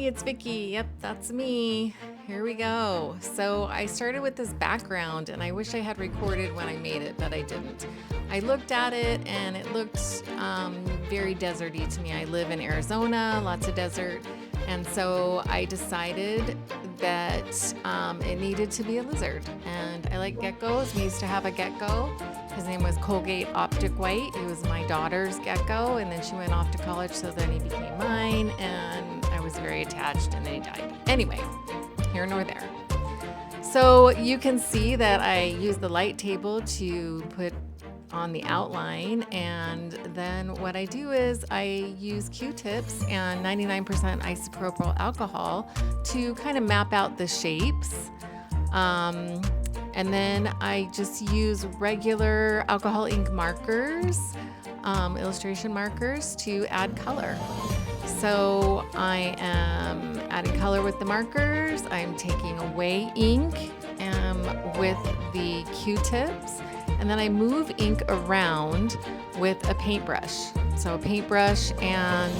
it's Vicky. Yep, that's me. Here we go. So I started with this background and I wish I had recorded when I made it, but I didn't. I looked at it and it looked very deserty to me. I live in Arizona, lots of desert. And so I decided that it needed to be a lizard. And I like geckos. We used to have a gecko. His name was Colgate Optic White. He was my daughter's gecko, and then she went off to college, so then he became mine, and I was very attached, and then he died. Anyway, here nor there. So you can see that I use the light table to put on the outline, and then what I do is I use Q-tips and 99% isopropyl alcohol to kind of map out the shapes. And then I just use regular alcohol ink markers, illustration markers, to add color. So I am adding color with the markers. I'm taking away ink with the Q-tips. And then I move ink around with a paintbrush. So a paintbrush and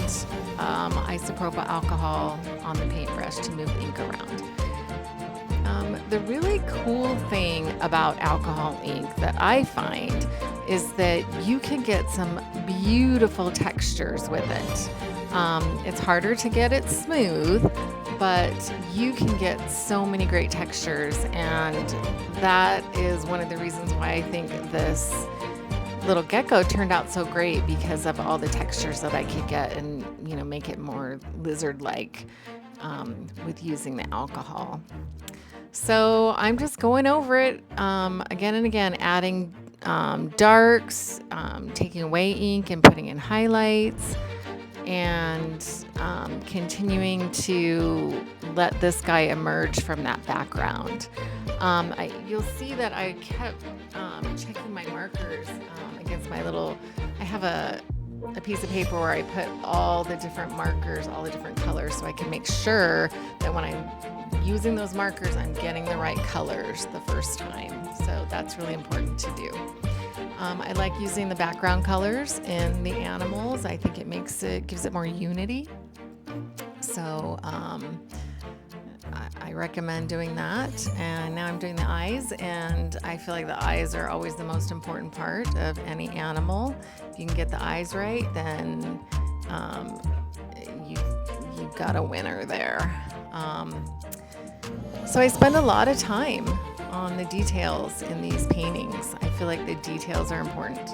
isopropyl alcohol on the paintbrush to move ink around. The really cool thing about alcohol ink that I find is that you can get some beautiful textures with it. It's harder to get it smooth, but you can get so many great textures, and that is one of the reasons why I think this little gecko turned out so great, because of all the textures that I could get and make it more lizard-like with using the alcohol. So I'm just going over it again and again, adding darks, taking away ink and putting in highlights, and continuing to let this guy emerge from that background. You'll see that I kept checking my markers against my little, I have a piece of paper where I put all the different markers, all the different colors, so I can make sure that when I'm using those markers, I'm getting the right colors the first time. So that's really important to do. I like using the background colors in the animals. I think it gives it more unity. So I recommend doing that. And now I'm doing the eyes, and I feel like the eyes are always the most important part of any animal. If you can get the eyes right, then you've got a winner there. So I spend a lot of time on the details in these paintings. I feel like the details are important.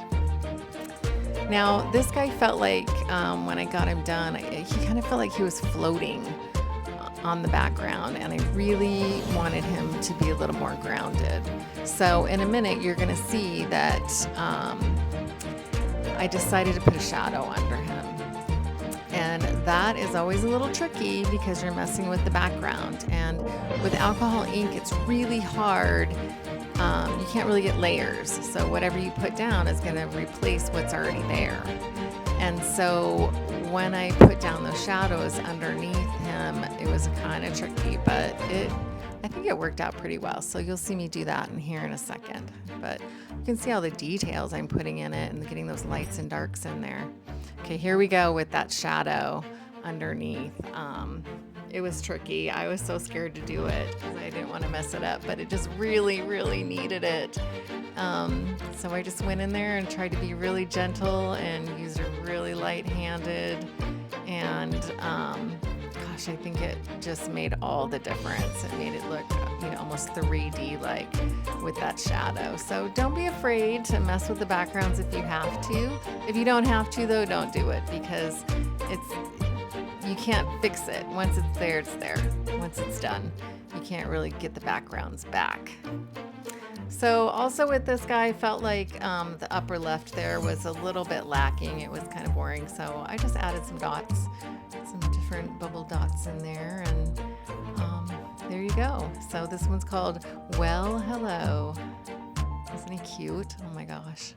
Now, this guy felt like, when I got him done, he kind of felt like he was floating on the background, and I really wanted him to be a little more grounded. So in a minute, you're gonna see that I decided to put a shadow under him. And that is always a little tricky because you're messing with the background. And with alcohol ink, it's really hard. You can't really get layers. So whatever you put down is going to replace what's already there. And so when I put down those shadows underneath him, it was kind of tricky, but I think it worked out pretty well. So you'll see me do that in here in a second. But you can see all the details I'm putting in it and getting those lights and darks in there. Okay, here we go with that shadow underneath. It was tricky. I was so scared to do it because I didn't want to mess it up, but it just really, really needed it. So I just went in there and tried to be really gentle and used a really light-handed, and gosh, I think it just made all the difference. It made it look, almost 3D like with that shadow. So don't be afraid to mess with the backgrounds if you have to. If you don't have to, though, don't do it, because you can't fix it. Once it's there, it's there. Once it's done, you can't really get the backgrounds back. So also with this guy, I felt like the upper left there was a little bit lacking. It was kind of boring. So I just added some dots, some different bubble dots in there, and there you go. So this one's called Well Hello. Isn't he cute? Oh my gosh.